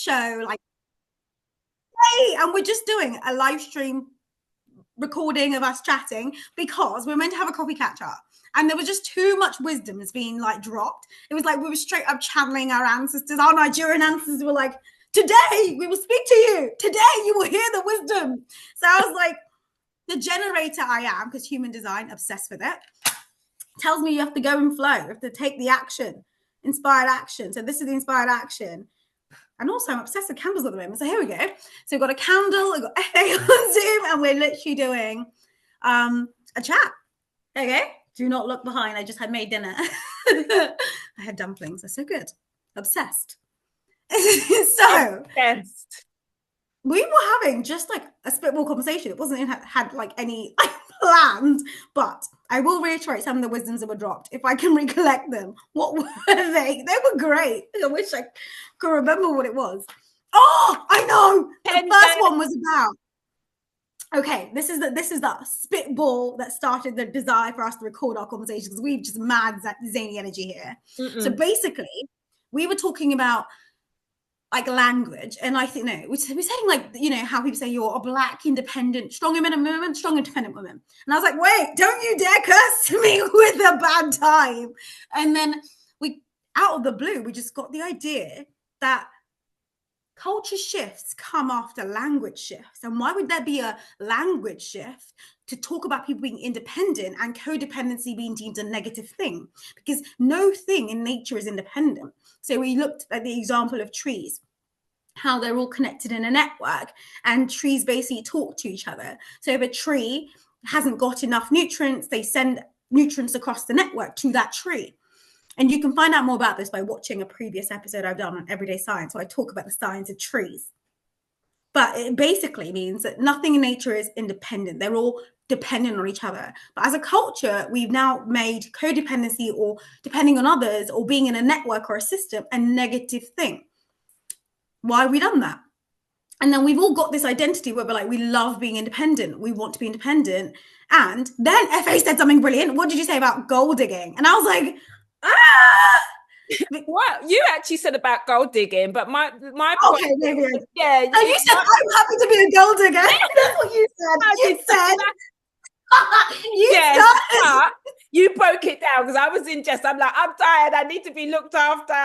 show, like, hey, and we're just doing a live stream recording of us chatting because we're meant to have a coffee catch up. And there was just too much wisdom that's being like dropped. It was like we were straight up channeling our ancestors. Our Nigerian ancestors were like, today we will speak to you. Today you will hear the wisdom. So I was like, the generator I am, because human design, obsessed with it, tells me you have to go and flow. You have to take the action, inspired action. So this is the inspired action. And also I'm obsessed with candles at the moment. So here we go. So we've got a candle, we've got EFE on Zoom, and we're literally doing a chat. Okay. Do not look behind. I just had made dinner. I had dumplings. They're so good. Obsessed. So obsessed. We were having just like a spitball conversation. It wasn't even had like any planned, but I will reiterate some of the wisdoms that were dropped if I can recollect them. What were they? They were great. I wish I could remember what it was. Oh, I know. The first one was about. Okay, this is the spitball that started the desire for us to record our conversations because we've just mad zany energy here. So basically, we were talking about like language, and I think we're saying like how people say you're a black independent strong woman, strong independent woman, and I was like, wait, don't you dare curse me with a bad time. And then we out of the blue we just got the idea that culture shifts come after language shifts. And why would there be a language shift to talk about people being independent and codependency being deemed a negative thing? Because no thing in nature is independent. So we looked at the example of trees, how they're all connected in a network, and trees basically talk to each other. So if a tree hasn't got enough nutrients, they send nutrients across the network to that tree. And you can find out more about this by watching a previous episode I've done on Everyday Science, where I talk about the science of trees. But it basically means that nothing in nature is independent. They're all dependent on each other. But as a culture, we've now made codependency or depending on others or being in a network or a system a negative thing. Why have we done that? And then we've all got this identity where we're like, we love being independent. We want to be independent. And then EFE said something brilliant. What did you say about gold digging? And I was like, What you actually said about gold digging, but my okay, point, maybe yeah, and you said I'm happy to be a gold digger. That's what you said. You said you broke it down because I was in jest. I'm like, I'm tired. I need to be looked after.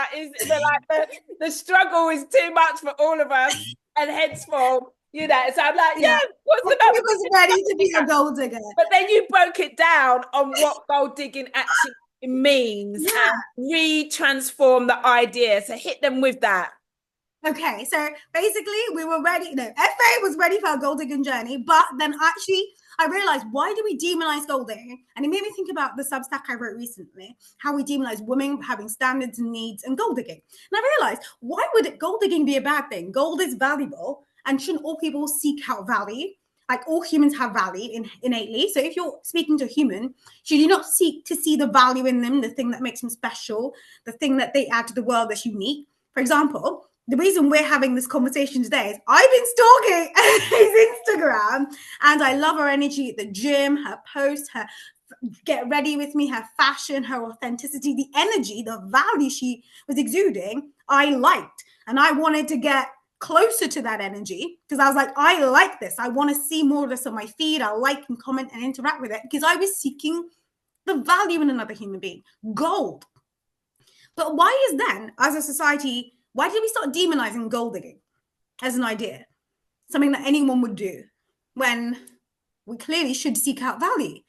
The struggle is too much for all of us, and henceforth, so I'm like, what's the matter? I was ready to be a gold digger, but then you broke it down on what gold digging actually means and re-transform the idea. So hit them with that. Okay, so basically we were ready. No, EFE was ready for our gold digging journey, but then actually I realized, why do we demonize gold digging? And it made me think about the Substack I wrote recently, how we demonize women having standards and needs and gold digging. And I realized, why would gold digging be a bad thing? Gold is valuable, and shouldn't all people seek out value? Like all humans have value innately. So if you're speaking to a human, should you not seek to see the value in them, the thing that makes them special, the thing that they add to the world that's unique? For example, the reason we're having this conversation today is I've been stalking his Instagram, and I love her energy at the gym, her posts, her get ready with me, her fashion, her authenticity, the energy, the value she was exuding, I liked. And I wanted to get closer to that energy because I was like, I like this. I want to see more of this on my feed. I'll like and comment and interact with it because I was seeking the value in another human being, gold. But why is then, as a society, why did we start demonizing gold digging as an idea? Something that anyone would do when we clearly should seek out value.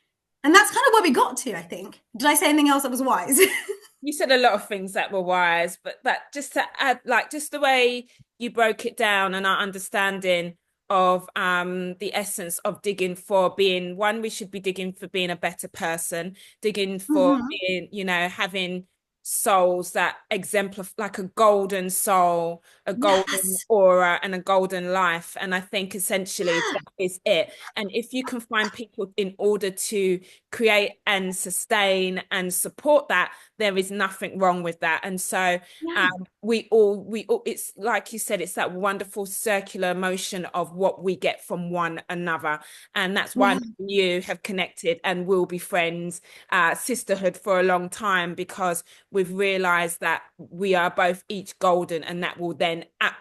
And that's kind of where we got to, I think. Did I say anything else that was wise? You said a lot of things that were wise, but just to add, like just the way you broke it down and our understanding of the essence of digging for being one, we should be digging for being a better person, digging for being, having souls that exemplify like a golden soul, a golden aura and a golden life. And I think essentially that is it. And if you can find people in order to create and sustain and support that, there is nothing wrong with that. And so we all it's like you said, it's that wonderful circular motion of what we get from one another. And that's why you have connected and will be friends, sisterhood for a long time, because we've realized that we are both each golden, and that will then at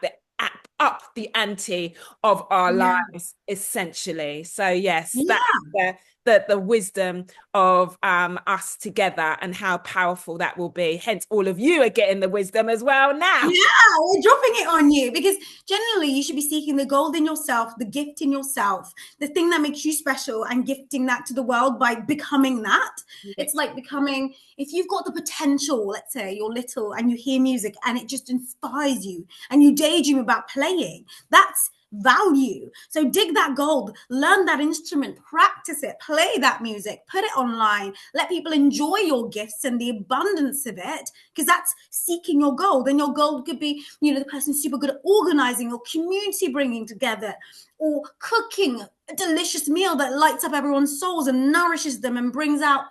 up the ante of our Yeah. lives, essentially. So yes, that Yeah. is the wisdom of us together and how powerful that will be. Hence, all of you are getting the wisdom as well now. Yeah, we're dropping it on you because generally you should be seeking the gold in yourself, the gift in yourself, the thing that makes you special and gifting that to the world by becoming that. It's like becoming, if you've got the potential, let's say you're little and you hear music and it just inspires you and you daydream about playing, that's value. So dig that gold, learn that instrument, practice it, play that music, put it online, let people enjoy your gifts and the abundance of it, because that's seeking your gold. And your gold could be, the person super good at organizing or community bringing together or cooking a delicious meal that lights up everyone's souls and nourishes them and brings out,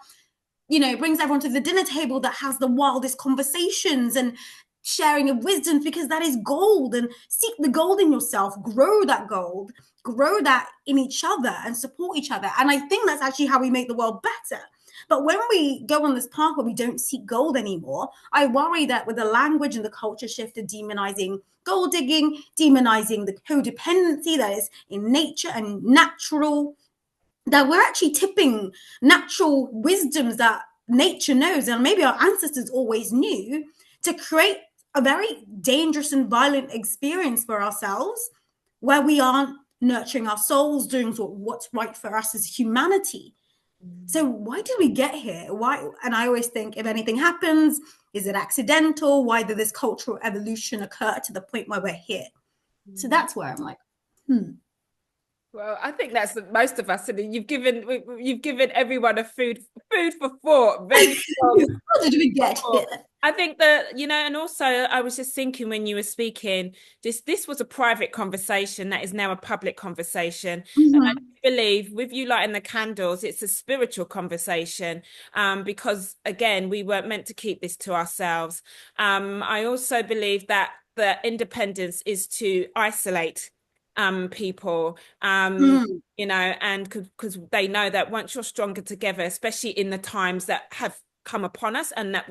brings everyone to the dinner table that has the wildest conversations and sharing of wisdom, because that is gold. And seek the gold in yourself, grow that gold, grow that in each other and support each other. And I think that's actually how we make the world better. But when we go on this path where we don't seek gold anymore, I worry that with the language and the culture shift of demonizing gold digging, demonizing the codependency that is in nature and natural, that we're actually tipping natural wisdoms that nature knows and maybe our ancestors always knew, to create a very dangerous and violent experience for ourselves where we aren't nurturing our souls, doing what's right for us as humanity. So why did we get here? Why? And I always think, if anything happens, is it accidental? Why did this cultural evolution occur to the point where we're here? So that's where I'm like, Well, I think that's most of us. And you've given everyone a food for thought. Very strong. how did we get here? I think that, and also I was just thinking when you were speaking, this was a private conversation that is now a public conversation. And I believe with you lighting the candles, it's a spiritual conversation, because again, we weren't meant to keep this to ourselves. I also believe that the independence is to isolate people, and because they know that once you're stronger together, especially in the times that have come upon us and that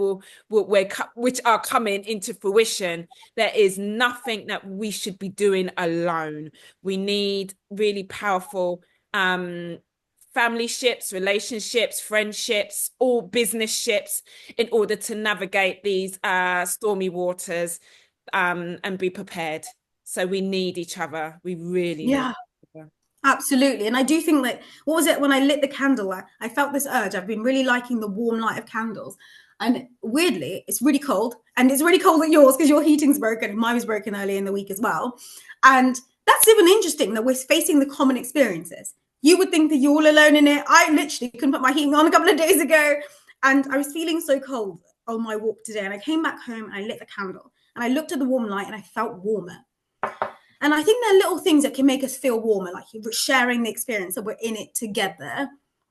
which are coming into fruition, there is nothing that we should be doing alone. We need really powerful family ships, relationships, friendships, all business ships, in order to navigate these stormy waters, and be prepared. So we need each other. We really need Yeah. each other. Absolutely. And I do think that, what was it, when I lit the candle, I felt this urge. I've been really liking the warm light of candles. And weirdly, it's really cold. And it's really cold at yours because your heating's broken. And mine was broken earlier in the week as well. And that's even interesting that we're facing the common experiences. You would think that you're all alone in it. I literally couldn't put my heating on a couple of days ago. And I was feeling so cold on my walk today. And I came back home and I lit the candle. And I looked at the warm light and I felt warmer. And I think there are little things that can make us feel warmer, like sharing the experience that we're in it together.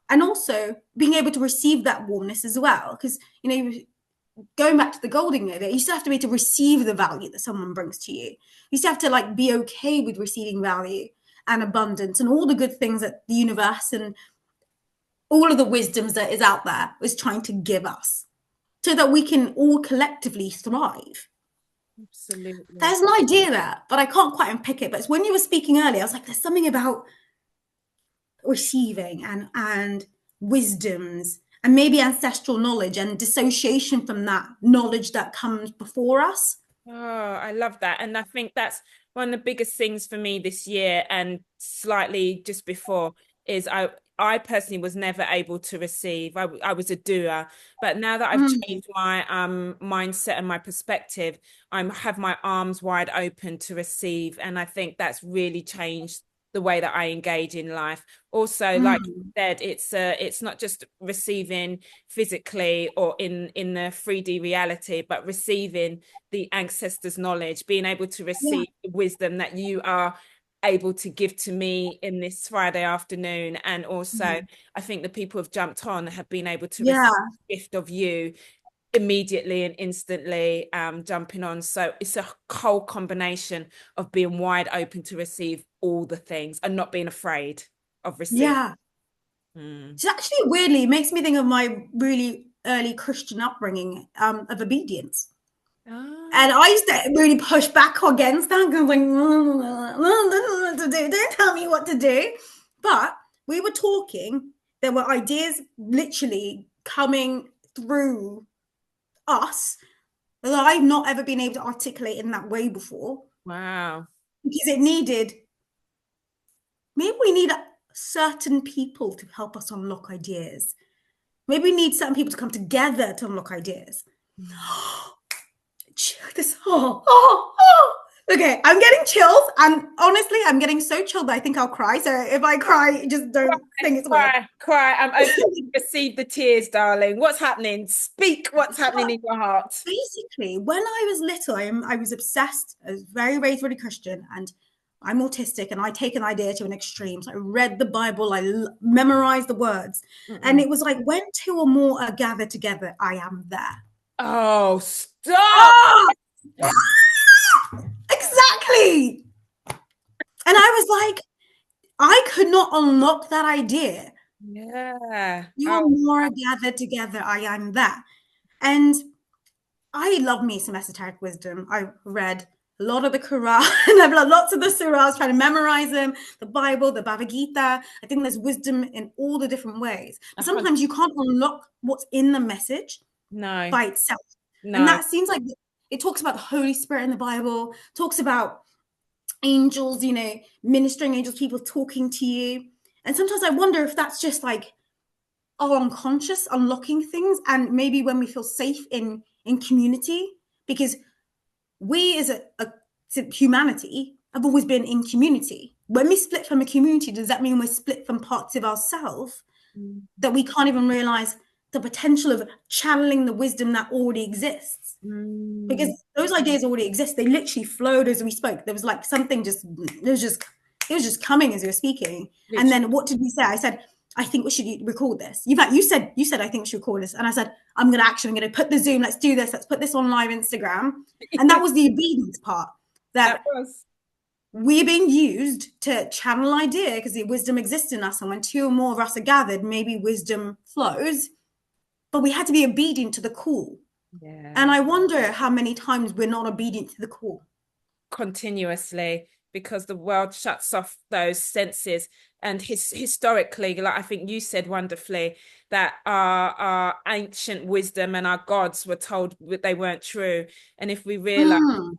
And also being able to receive that warmness as well. Because, going back to the golding of it, you still have to be able to receive the value that someone brings to you. You still have to be okay with receiving value and abundance and all the good things that the universe and all of the wisdoms that is out there is trying to give us, so that we can all collectively thrive. Absolutely. There's an idea there, but I can't quite unpick it. But it's when you were speaking earlier, I was like, there's something about receiving and wisdoms and maybe ancestral knowledge and dissociation from that knowledge that comes before us. Oh, I love that. And I think that's one of the biggest things for me this year and slightly just before is I personally was never able to receive. I was a doer, but now that I've changed my mindset and my perspective, I have my arms wide open to receive, and I think that's really changed the way that I engage in life. Also, like you said, it's not just receiving physically or in the 3D reality, but receiving the ancestors' knowledge, being able to Yeah. receive the wisdom that you are able to give to me in this Friday afternoon. And also, I think the people who've jumped on have been able to receive Yeah. the gift of you immediately and instantly, jumping on. So it's a whole combination of being wide open to receive all the things and not being afraid of receiving. Yeah. It's actually weirdly, it makes me think of my really early Christian upbringing, of obedience. Ah, And I used to really push back against that because I was like, what to do. Don't tell me what to do. But we were talking, there were ideas literally coming through us that I've not ever been able to articulate in that way before wow. because it needed, maybe we need certain people to help us unlock ideas. Maybe we need certain people to come together to unlock ideas. Mm. This, oh. Okay, I'm getting chills, and honestly, I'm getting so chilled that I think I'll cry. So if I cry, just don't think it's weird. Cry, cry. I'm open to receive the tears, darling. What's happening? Speak what's happening in your heart. Basically, when I was little, I was obsessed. I was very raised really Christian, and I'm autistic, and I take an idea to an extreme. So I read the Bible, memorized the words, and Mm-mm. it was like when two or more are gathered together, I am there. Oh, stop. Oh, exactly. And I was like, I could not unlock that idea. Yeah. You are Oh, more gathered together, I am there. And I love me some esoteric wisdom. I read a lot of the Quran. I've read lots of the surahs, trying to memorize them, the Bible, the Bhagavad Gita. I think there's wisdom in all the different ways. But sometimes you can't unlock what's in the message no, by itself. And no. that seems like it talks about the Holy Spirit in the Bible, talks about angels, ministering angels, people talking to you. And sometimes I wonder if that's just like our unconscious unlocking things, and maybe when we feel safe in community, because we as a humanity have always been in community. When we split from a community, does that mean we're split from parts of ourselves Mm. that we can't even realize the potential of channeling the wisdom that already exists? Because Mm. those ideas already exist. They literally flowed as we spoke. There was like something just, it was just coming as we were speaking. And Literally. then what did we say? I said, I think we should record this. In fact, you said I think we should record this. And I said, I'm gonna put the Zoom, let's do this, let's put this on live Instagram. And that was the obedience part, That that was. we're being used to channel idea because the wisdom exists in us. And when two or more of us are gathered, maybe wisdom flows. But we had to be obedient to the call. And Yeah. I wonder how many times we're not obedient to the call. Continuously, because the world shuts off those senses. And historically, like I think you said wonderfully, that our ancient wisdom and our gods were told that they weren't true. And if we realize Mm,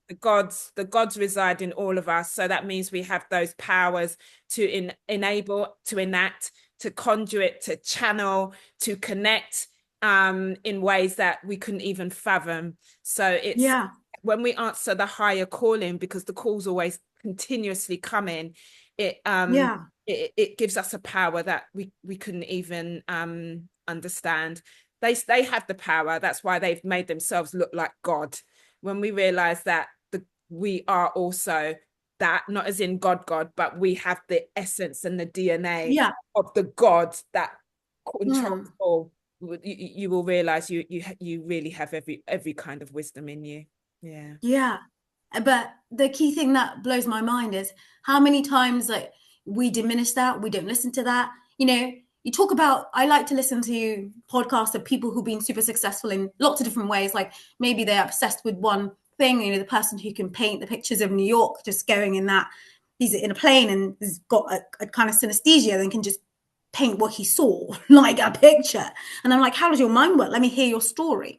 the gods reside in all of us, so that means we have those powers to enable, to enact, to conduit, to channel, to connect in ways that we couldn't even fathom. So it's yeah, when we answer the higher calling, because the call's always continuously coming, it yeah, it gives us a power that we couldn't even understand. They have the power. That's why they've made themselves look like God. When we realize that we are also that, not as in God, but we have the essence and the DNA yeah. of the God that controls Mm, all. You will realize you really have every kind of wisdom in you. Yeah. yeah. But the key thing that blows my mind is how many times like we diminish that, we don't listen to that. You talk about, I like to listen to podcasts of people who've been super successful in lots of different ways. Like maybe they're obsessed with one thing, the person who can paint the pictures of New York, just going in that, he's in a plane and has got a kind of synesthesia, then can just paint what he saw, like a picture. And I'm like, how does your mind work? Let me hear your story.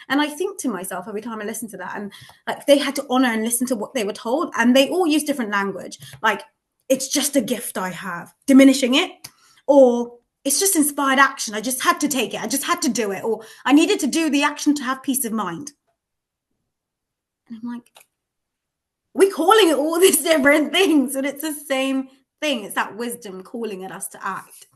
And I think to myself every time I listen to that, and like they had to honor and listen to what they were told, and they all use different language. Like, it's just a gift I have, diminishing it, or it's just inspired action. I just had to take it. I just had to do it, or I needed to do the action to have peace of mind. And I'm like, we're calling it all these different things, and it's the same thing. It's that wisdom calling at us to act.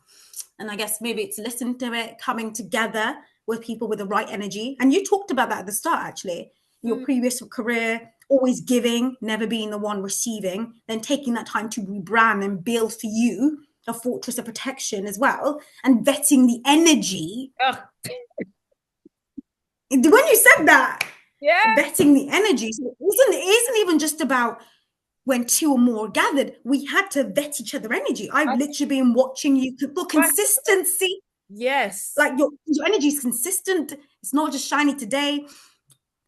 And I guess maybe it's listening to it, coming together with people with the right energy. And you talked about that at the start, actually. Your Mm. previous career, always giving, never being the one receiving, then taking that time to rebrand and build for you a fortress of protection as well, and vetting the energy. Oh, When you said that, yeah. vetting the energy, so it isn't even just about when two or more gathered. We had to vet each other energy. I've I, literally been watching you for I, consistency. yes. Like your energy is consistent. It's not just shiny today.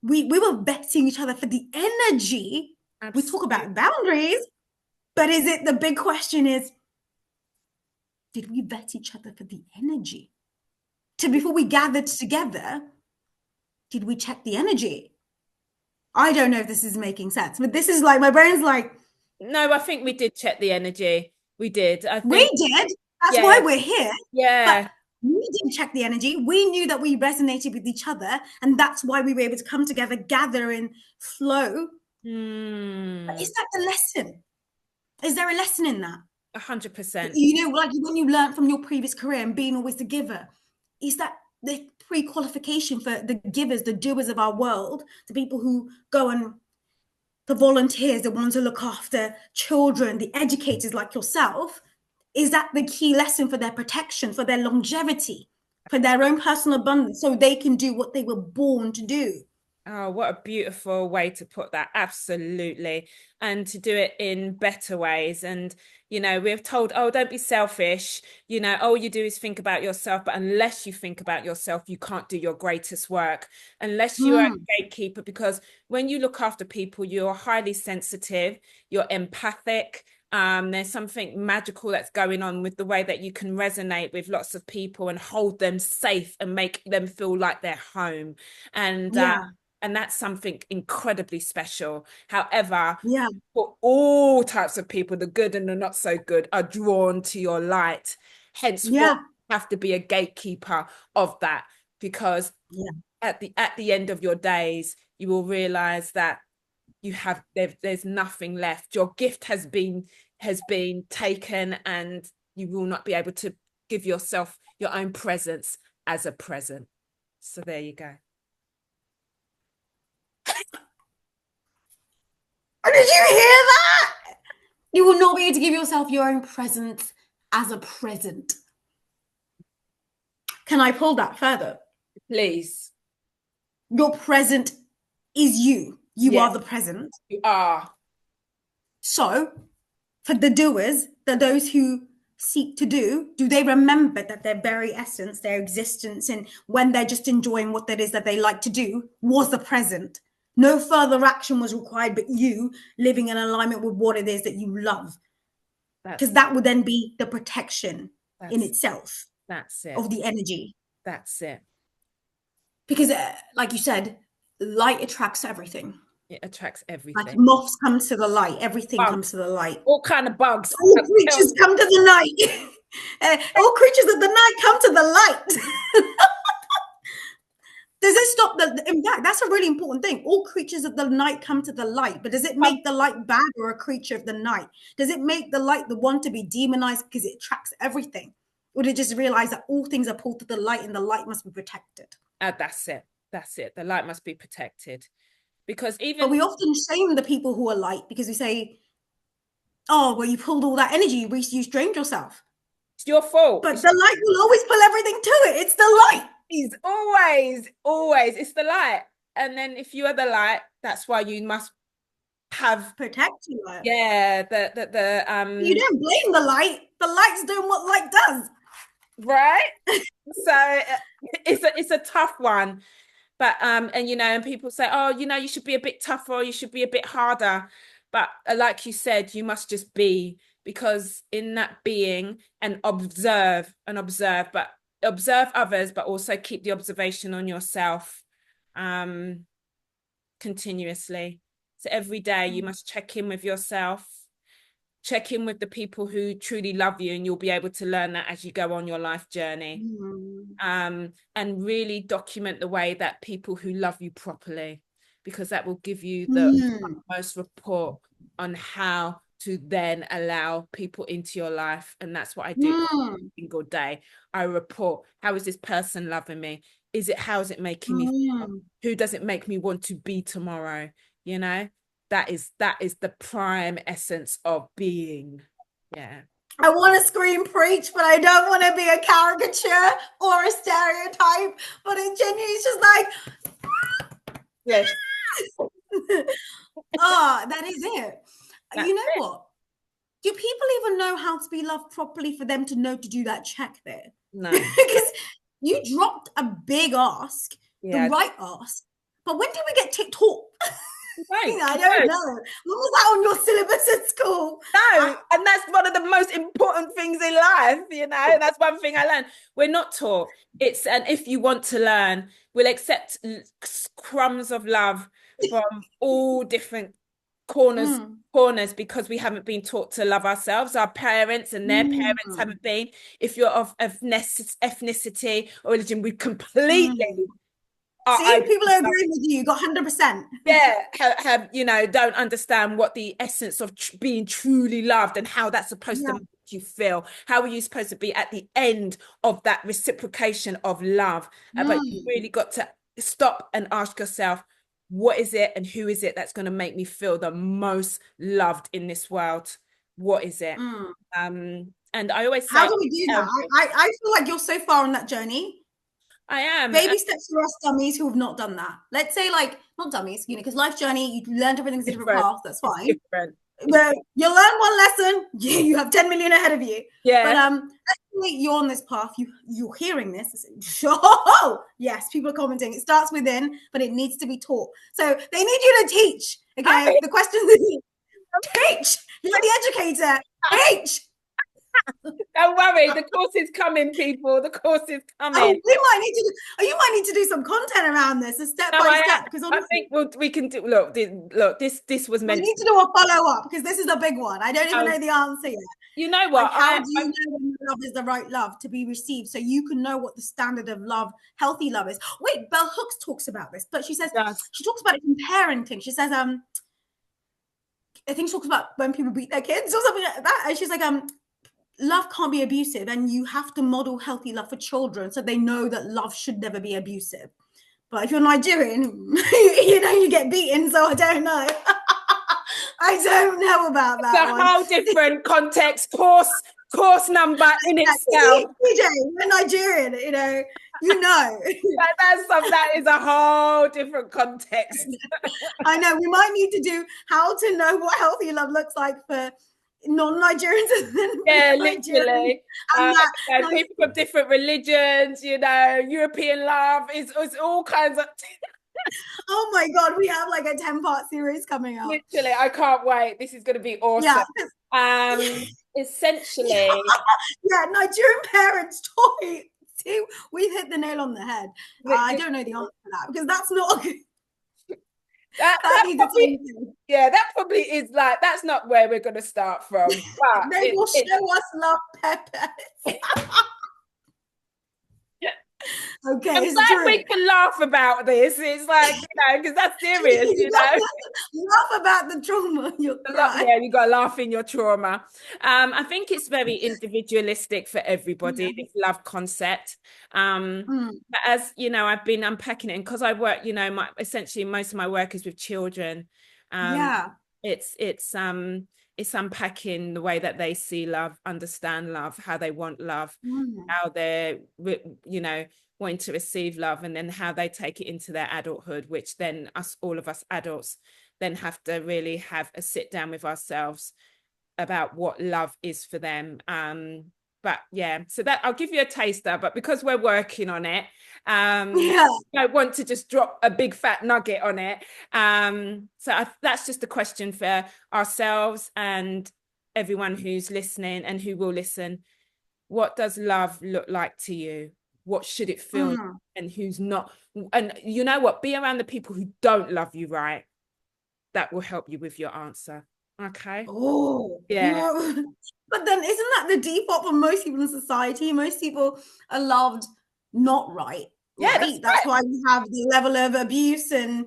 we were vetting each other for the energy. We talk Absolutely. about boundaries, but is it the big question is, did we vet each other for the energy? To before we gathered together, did we check the energy? I don't know if this is making sense, but this is like my brain's like, No, I think we did check the energy. We did. I we think, did. That's why yeah, we're here. But yeah. we didn't check the energy. We knew that we resonated with each other, and that's why we were able to come together, gather, and flow. But Hmm. is that the lesson? Is there a lesson in that? 100%. You know, like when you learn from your previous career and being always the giver, is that the pre-qualification for the givers, the doers of our world, the people who go and the volunteers, the ones who look after children, the educators like yourself, is that the key lesson for their protection, for their longevity, for their own personal abundance, so they can do what they were born to do? Oh, what a beautiful way to put that. Absolutely. And to do it in better ways. And, we're told, oh, don't be selfish. All you do is think about yourself. But unless you think about yourself, you can't do your greatest work unless you are Mm, a gatekeeper. Because when you look after people, you're highly sensitive, you're empathic. There's something magical that's going on with the way that you can resonate with lots of people and hold them safe and make them feel like they're home. And yeah, and that's something incredibly special. However, yeah, for all types of people, the good and the not so good are drawn to your light. Hence, why yeah, you have to be a gatekeeper of that, because yeah, at the end of your days, you will realize that there's nothing left. Your gift has been taken, and you will not be able to give yourself your own presence as a present. So there you go. oh, did you hear that? You will not be able to give yourself your own present as a present. Can I pull that further? Please. Your present is you. You Yeah, are the present. you are. So, for the doers, those who seek to do they remember that their very essence, their existence, and when they're just enjoying what that is that they like to do was the present? No further action was required, but you living in alignment with what it is that you love. Because That's that would then be the protection in that's itself that's it. of the energy. That's it. Because, like you said, light attracts everything. It attracts Like everything. moths come to the light, everything comes to Bugs, the light. all kind of bugs. All creatures come to the night. All creatures of the night come to the light. Does it stop the? In fact, that's a really important thing. All creatures of the night come to the light, but does it make the light bad or a creature of the night? Does it make the light the one to be demonized because it attracts everything? Or did it just realize that all things are pulled to the light and the light must be protected? That's it. That's it. The light must be protected because But even we often shame the people who are light because we say, oh, well, you pulled all that energy, you drained yourself. it's your fault. But the light will always pull everything to it. It's the light. It's always, it's the light. And then if you are the light, that's why you must have, Protect you, light. yeah, the You don't blame the light. The light's doing what light does. right. So it's a tough one. But and people say, oh, you should be a bit tougher or you should be a bit harder. But like you said, you must just be, because in that being and but observe others, but also keep the observation on yourself continuously. So every day you must check in with yourself, check in with the people who truly love you, and you'll be able to learn that as you go on your life journey. And really document the way that people who love you properly, because that will give you the most report on how to then allow people into your life. And that's what I do every single day. I report, how is this person loving me? How is it making me feel? Who does it make me want to be tomorrow? That is the prime essence of being. Yeah. I want to scream preach, but I don't want to be a caricature or a stereotype. But it genuinely is just like, Yes. oh, that is it. That's You know it. what? Do people even know how to be loved properly for them to know to do that check there? No. Because you dropped a big ask, the Yeah. right ask, But when did we get TikTok? Right. I don't know. When was that on your syllabus at school? No, and that's one of the most important things in life, and that's one thing I learned. We're not taught. And if you want to learn, we'll accept crumbs of love from all different corners, Mm, corners, because we haven't been taught to love ourselves. Our parents and their parents mm, haven't been. If you're of ethnicity or religion, we completely mm. See, are people are agreeing with you. You got 100%. yeah, don't understand what the essence of being truly loved and how that's supposed to Yeah. make you feel. How are you supposed to be at the end of that reciprocation of love? But you Mm, really got to stop and ask yourself, what is it and who is it that's going to make me feel the most loved in this world? What is it? mm. And I always How say, do we do that? um, I feel like you're so far on that journey. I am Baby steps for us dummies who have not done that. Let's say, like, not dummies, because life journey, you learned everything's a different different. path. That's It's fine. different. It's, But you learn one lesson, you have 10 million ahead of you. But yeah. you're on this path, you're hearing this. Oh, yes, people are commenting. It starts within, but it needs to be taught. So they need you to teach. Okay. The question is teach. You're the educator. Teach. Don't worry, the course is coming, people. The course is Oh, coming. you might need to do some content around this, a step No, by step, because I honestly, think we can do. Look. This was we meant need to. to do a follow up because this is a big one. I don't even Oh, know the answer yet. you know Like, what? how do you know when love is the right love to be received, so you can know what the standard of love, healthy love, is? Wait, Bell Hooks talks about this, but she says Yes. she talks about it from parenting. She says, I think she talks about when people beat their kids or something like that, and she's like, love can't be abusive, and you have to model healthy love for children so they know that love should never be abusive. But if you're Nigerian, you get beaten, so I don't know. I don't know about It's that a one. whole different context, course number in itself. TJ, we're Nigerian, That is a whole different context. I know we might need to do how to know what healthy love looks like for non-Nigerians and then Yeah, Nigerians. literally. And that, like, People from different religions, European love is all kinds of. oh my God, we have like a 10-part series coming up. Literally, I can't wait. This is going to be Yeah. awesome. Essentially, Yeah, Nigerian parents toy. See, we've hit the nail on the head. I don't know the answer to that because that's not that needs its own thing. yeah, that probably is like that's not where we're going to start from. But They will show us love peppers. Okay, I'm it's glad true. we can laugh about this. It's like, because that's serious, Laugh about the trauma. You'll cry. Yeah, you got to laugh in your trauma. I think it's very individualistic for everybody, Yeah. this love concept. Mm. But as you know, I've been unpacking it, and because I work, essentially most of my work is with children. Um, Yeah. it's unpacking the way that they see love, understand love, how they want love, Mm. how they're, wanting to receive love, and then how they take it into their adulthood, which then all of us adults then have to really have a sit down with ourselves about what love is for them. But yeah, so that I'll give you a taster, but because we're working on it, Yeah. I want to just drop a big fat nugget on it. That's just a question for ourselves and everyone who's listening and who will listen. What does love look like to you? What should it feel like? Mm. And who's not? And you know what? Be around the people who don't love you right. That will help you with your answer. Okay. Oh, Yeah. but then isn't that the default for most people in society? Most people are loved not right, Yeah, that's right? That's right. why we have the level of abuse and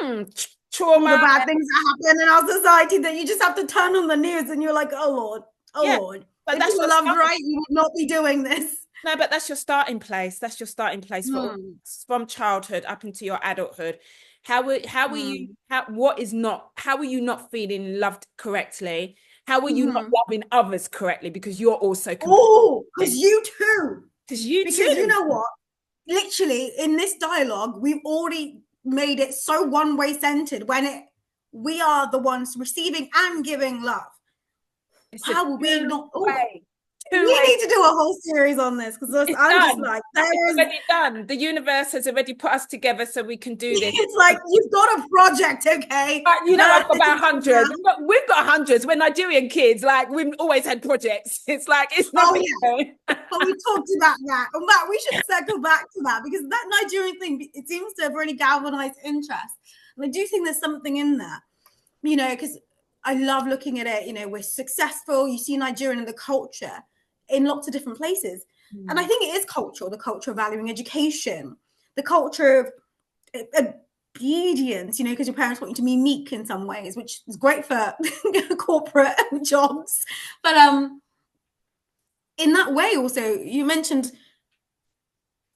all the Trauma. bad things that happen in our society that you just have to turn on the news and you're like, oh Lord, oh Yeah, Lord. but If that's you were your loved starting. right, you would not be doing this. No, but that's your starting place. That's your starting place for all, Hmm. from childhood up into your adulthood. How were you Hmm. how were you not feeling loved correctly? How were you not Hmm. loving others correctly? Because you're also Oh, because completely, you too. because you Because you too. know what? Literally, in this dialogue, we've already made it so one-way centered when we are the ones receiving and giving love. It's a How will we two not? Oh, way. We two-way. need to do a whole series on this because It's I'm just done. like, It's there is. already done. The universe has already put us together so we can do this. It's like you've got a project, okay? You know, I've got This about is 100. We've got hundreds. We're Nigerian kids. Like, we've always had projects. It's like, it's oh nothing yeah. But we talked about that. And that we should circle back to that because that Nigerian thing, it seems to have really galvanized interest. And I do think there's something in that, because I love looking at it. We're successful. You see Nigerian in the culture in lots of different places. And I think it is cultural, the culture of valuing education, the culture of obedience, because your parents want you to be meek in some ways, which is great for corporate jobs. But in that way, also, you mentioned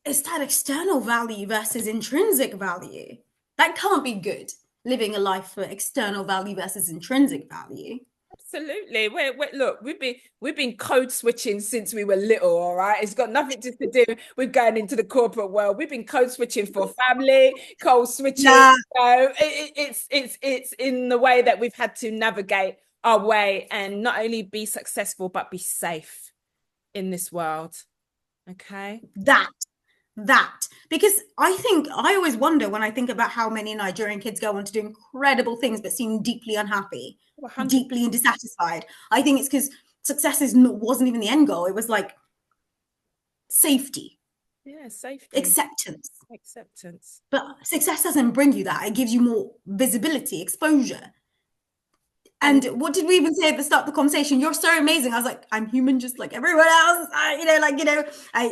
it's that external value versus intrinsic value. That can't be good, living a life for external value versus intrinsic value. Absolutely. Look, we've been code switching since we were little, all right? It's got nothing to do with going into the corporate world. We've been code switching for family, code switching. Yeah. It's in the way that we've had to navigate our way and not only be successful, but be safe in this world. Okay. That because I always wonder when I think about how many Nigerian kids go on to do incredible things but seem deeply unhappy, 100%. deeply dissatisfied. I think it's because success wasn't even the end goal. It was like safety, Safety, acceptance. But success doesn't bring you that. It gives you more visibility, exposure. And what did we even say at the start of the conversation? You're so amazing. I was like, I'm human, just like everyone else.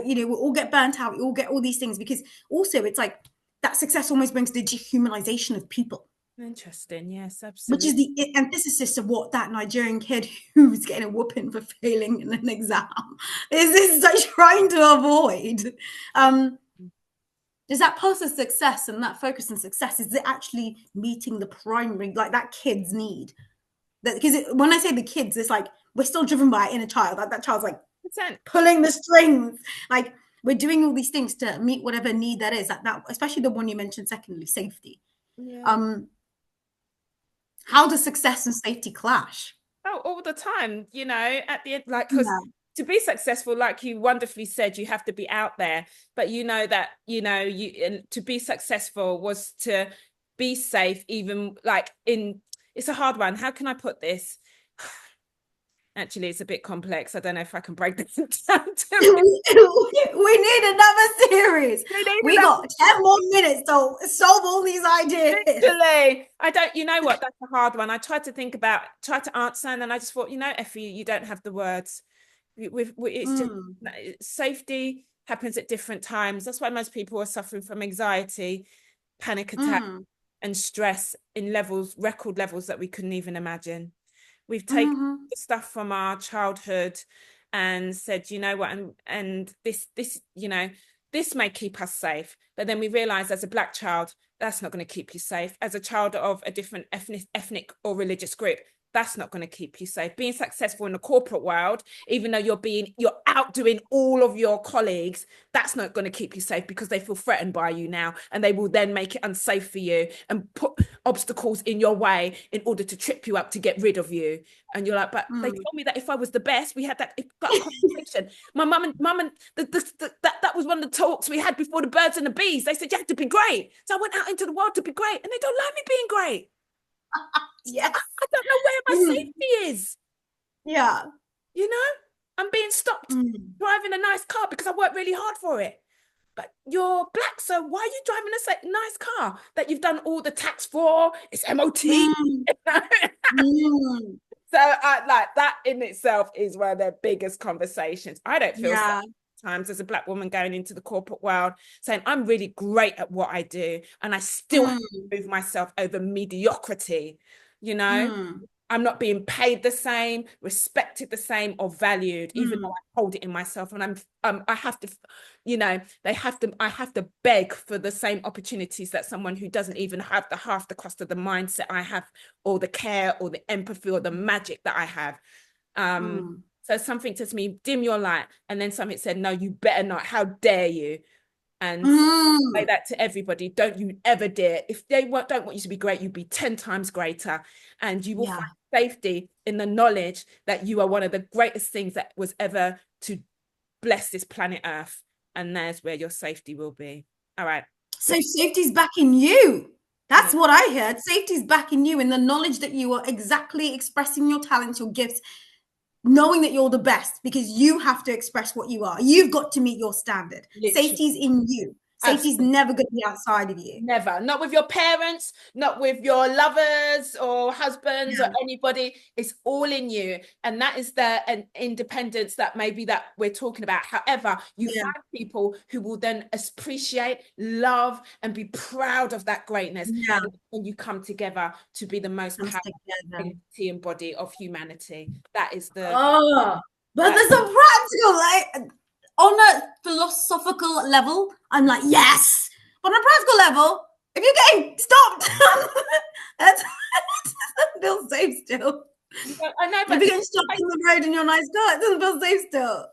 We all get burnt out. We all get all these things because also it's like that success almost brings the dehumanization of people. Interesting. Yes, Which absolutely. is the antithesis of what that Nigerian kid who's getting a whooping for failing in an exam is like trying to avoid. Is that pulse of success and that focus on success, is it actually meeting the primary, like that kid's need? Because when I say the kids, it's like we're still driven by inner child. Like that child's like 100%. pulling the strings. Like we're doing all these things to meet whatever need that is. That especially the one you mentioned. Secondly, safety. Yeah. How does success and safety clash? Oh, all the time, at the end, like, because Yeah. to be successful, like you wonderfully said, you have to be out there. But and to be successful was to be safe, even like it's a hard one. How can I put this? Actually, it's a bit complex. I don't know if I can break this down We need another series. We got 10 more minutes to solve all these ideas. Literally. You know what? That's a hard one. I tried to answer, and then I just thought, EFE, you don't have the words. It's just safety happens at different times. That's why most people are suffering from anxiety, panic attack, and stress in record levels that we couldn't even imagine. We've taken the stuff from our childhood and said, you know what, and this this may keep us safe. But then we realize as a Black child, that's not going to keep you safe. As a child of a different ethnic or religious group, that's not going to keep you safe. Being successful in the corporate world, even though you're outdoing all of your colleagues, that's not going to keep you safe because they feel threatened by you now, and they will then make it unsafe for you and put obstacles in your way in order to trip you up to get rid of you. And you're like, but they told me that if I was the best, we had that conversation. My mum and that was one of the talks we had before the birds and the bees. They said you had to be great, so I went out into the world to be great, and they don't like me being great. Yes. I don't know where my safety is. Yeah. I'm being stopped driving a nice car because I worked really hard for it. But you're Black, so why are you driving a nice car that you've done all the tax for? It's MOT. So like that in itself is one of the biggest conversations. I don't feel sometimes as a Black woman going into the corporate world saying I'm really great at what I do and I still have to move myself over mediocrity. I'm not being paid the same, respected the same, or valued, even though I hold it in myself. And I have to, I have to beg for the same opportunities that someone who doesn't even have half the cost of the mindset I have, or the care, or the empathy, or the magic that I have. So something says to me, dim your light. And then something said, no, you better not. How dare you? And say that to everybody. Don't you ever dare. If they don't want you to be great, you be 10 times greater. And you will find safety in the knowledge that you are one of the greatest things that was ever to bless this planet Earth. And there's where your safety will be. All right. So safety's back in you. That's Yeah. what I heard. Safety's back in you, in the knowledge that you are exactly expressing your talents, your gifts, knowing that you're the best, because you have to express what you are. You've got to meet your standard. Literally. Safety's in you. Safety's Absolutely. never going to be outside of you. Never. Not with your parents, not with your lovers or husbands or Yeah. anybody. It's all in you. And that is the independence that maybe that we're talking about. However, you Yeah. find people who will then appreciate, love, and be proud of that greatness. Yeah. And you come together to be the most powerful entity and body of humanity. That is the... But there's a practical, like, on a philosophical level, I'm like, yes. On a practical level, if you're getting stopped, that's feels safe still. I know, but if you're getting stopped in the road in your nice car, it doesn't feel safe still.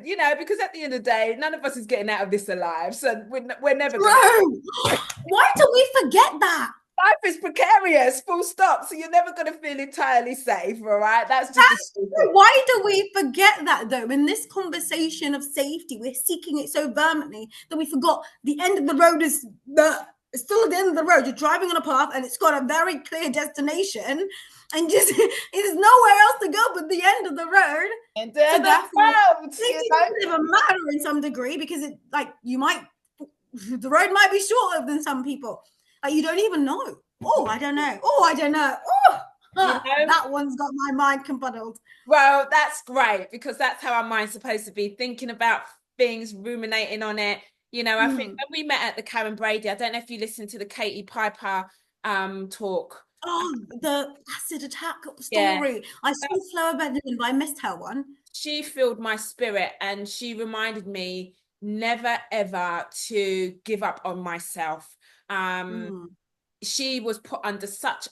You don't, because at the end of the day, none of us is getting out of this alive. So we're never going to. Why do we forget that? Life is precarious, full stop. So you're never going to feel entirely safe, all right? That's why do we forget that, though? In this conversation of safety, we're seeking it so vehemently that we forgot the end of the road is still at the end of the road. You're driving on a path and it's got a very clear destination, and just there's nowhere else to go but the end of the road. And so safety doesn't even matter in some degree, because it, like, the road might be shorter than some people. Like, you don't even know. I don't know. That one's got my mind confuddled. Well, that's great, because that's how our mind's supposed to be, thinking about things, ruminating on it. I think when we met at the Karen Brady, I don't know if you listened to the Katie Piper talk. The acid attack story. Yeah. I saw Flower Benjamin, but I missed her one. She filled my spirit, and she reminded me never ever to give up on myself. She was put under such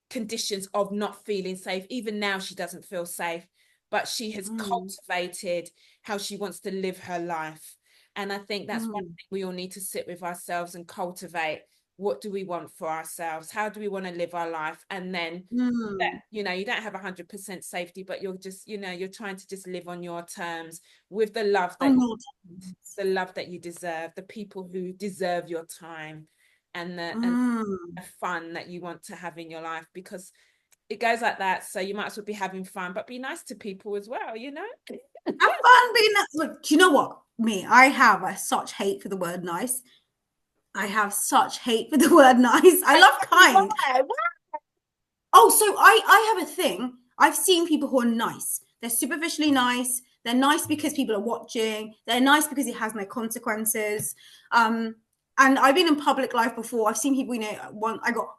conditions of not feeling safe. Even now, she doesn't feel safe, but she has cultivated how she wants to live her life. And I think that's one thing we all need to sit with ourselves and cultivate. What do we want for ourselves? How do we want to live our life? And then, you don't have 100% safety, but you're just, you're trying to just live on your terms with the love that you deserve, the people who deserve your time, and the fun that you want to have in your life, because it goes like that. So you might as well be having fun, but be nice to people as well, Have fun being nice. Look, do you know what? I have such hate for the word nice. I have such hate for the word nice. I love kind. Why? So I have a thing. I've seen people who are nice. They're superficially nice. They're nice because people are watching. They're nice because it has no consequences. And I've been in public life before. I've seen people, I got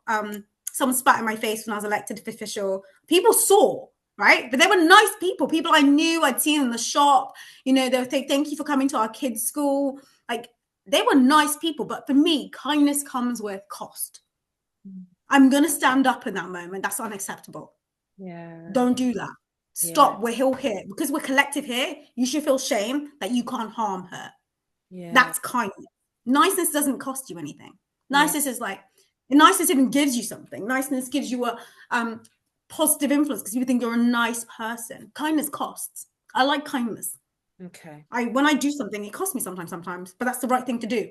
someone spat in my face when I was elected official. People saw, right? But they were nice people. People I knew, I'd seen in the shop. They would say, thank you for coming to our kids' school. Like, they were nice people. But for me, kindness comes with cost. I'm going to stand up in that moment. That's unacceptable. Yeah. Don't do that. Stop. Yeah. We're all here. Because we're collective here, you should feel shame that you can't harm her. Yeah. That's kindness. Niceness doesn't cost you anything. Niceness is like, niceness even gives you something. Niceness gives you a positive influence because you think you're a nice person. Kindness costs. I like kindness. Okay. When I do something, it costs me sometimes, but that's the right thing to do.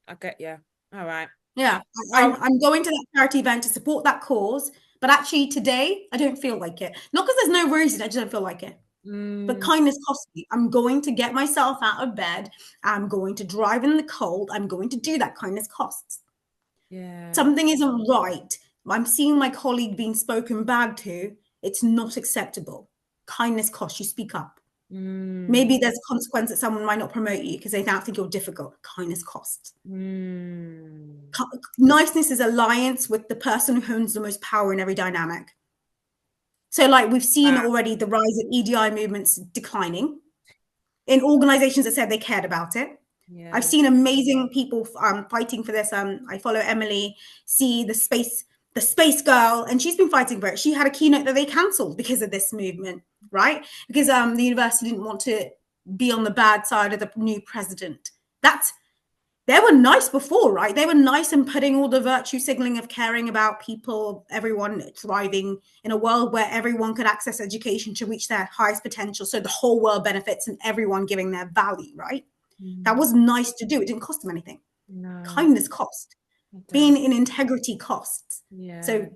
I get you. All right. Yeah. I'm going to that charity event to support that cause, but actually today I don't feel like it. Not because there's no reason, I just don't feel like it. But kindness costs me. I'm going to get myself out of bed. I'm going to drive in the cold. I'm going to do that. Kindness costs. Yeah. Something isn't right. I'm seeing my colleague being spoken bad to. It's not acceptable. Kindness costs. You speak up. Maybe there's a consequence that someone might not promote you because they now think you're difficult. Kindness costs. Niceness is alliance with the person who owns the most power in every dynamic. So, like, we've seen already the rise of EDI movements declining in organizations that said they cared about it. Yeah. I've seen amazing people fighting for this. I follow Emily C, the space girl, and she's been fighting for it. She had a keynote that they cancelled because of this movement, right? Because the university didn't want to be on the bad side of the new president. they were nice before, right? They were nice in putting all the virtue signaling of caring about people, everyone thriving in a world where everyone could access education to reach their highest potential. So the whole world benefits and everyone giving their value, right? That was nice to do. It didn't cost them anything. No, Kindness cost. it Being does. in integrity costs. Yeah. So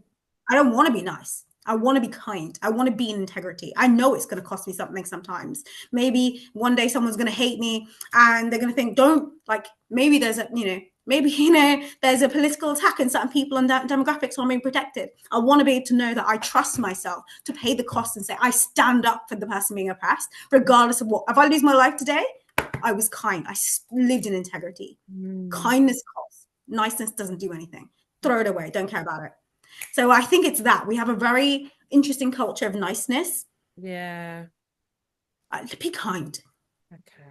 I don't want to be nice. I want to be kind. I want to be in integrity. I know it's going to cost me something sometimes. Maybe one day someone's going to hate me and they're going to think, don't, like, maybe there's a, maybe, there's a political attack and certain people and demographics are being protected. I want to be able to know that I trust myself to pay the cost and say, I stand up for the person being oppressed, regardless of what. If I lose my life today, I was kind. I lived in integrity. Kindness costs. Niceness doesn't do anything. Throw it away. Don't care about it. So I think it's that we have a very interesting culture of niceness. Yeah. Be kind, Okay.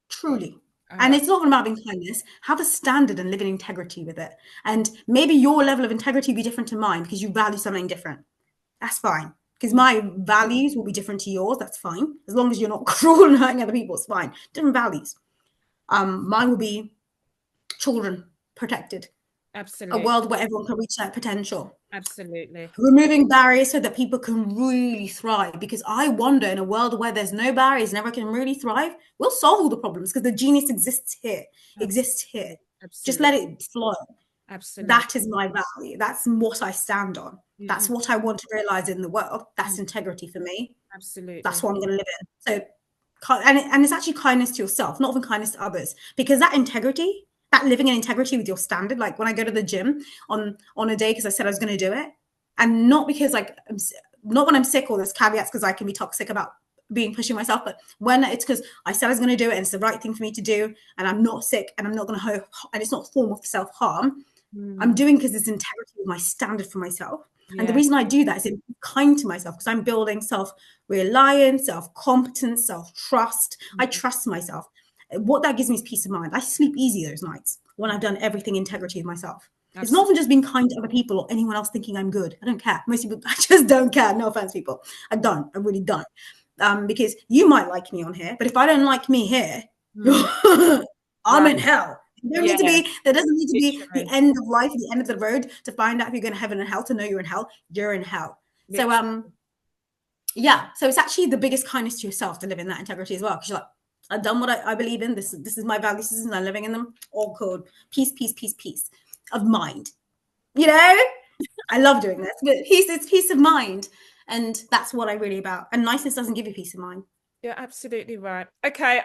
truly. And it's not about being kindness. Have a standard and live in integrity with it. And maybe your level of integrity will be different to mine because you value something different. That's fine. Because my values will be different to yours. That's fine. As long as you're not cruel and hurting other people, it's fine. Different values. Mine will be children protected. A Absolutely. world where everyone can reach their potential. Absolutely. Removing barriers so that people can really thrive. Because I wonder, in a world where there's no barriers and everyone can really thrive, we'll solve all the problems because the genius exists here. Exists here. Just let Absolutely. it flow. Absolutely. That is my value. That's what I stand on. That's what I want to realize in the world. That's integrity for me. That's Absolutely. what I'm going to live in. So, and it's actually kindness to yourself, not even kindness to others, because that integrity, that living in integrity with your standard, like when I go to the gym on a day because I said I was going to do it, and not because like not when I'm sick or there's caveats because I can be toxic about being pushing myself, but when it's because I said I was going to do it and it's the right thing for me to do, and I'm not sick and I'm not going to and it's not a form of self harm. I'm doing because it's integrity with my standard for myself. And the Yeah. reason I do that is I'm kind to myself because I'm building self-reliance, self-competence, self-trust. I trust myself. What that gives me is peace of mind. I sleep easy those nights when I've done everything integrity with myself. It's not Absolutely. even just being kind to other people or anyone else thinking I'm good. I don't care. Most people, I just don't care. No offense, people. I don't. I really don't. Because you might like me on here, but if I don't like me here, I'm Right. in hell. Yeah. There doesn't need to be the Literally. end of life, the end of the road to find out if you're going to heaven and hell, to know you're in hell. You're in hell. So, Literally. yeah. So it's actually the biggest kindness to yourself to live in that integrity as well. Because you're like, I've done what I believe in. This is my value systems. I'm living in them. All code. Peace, peace, peace, peace of mind. You know, I love doing this, but it's peace of mind. And that's what I really about. And niceness doesn't give you peace of mind. You're absolutely right. Okay.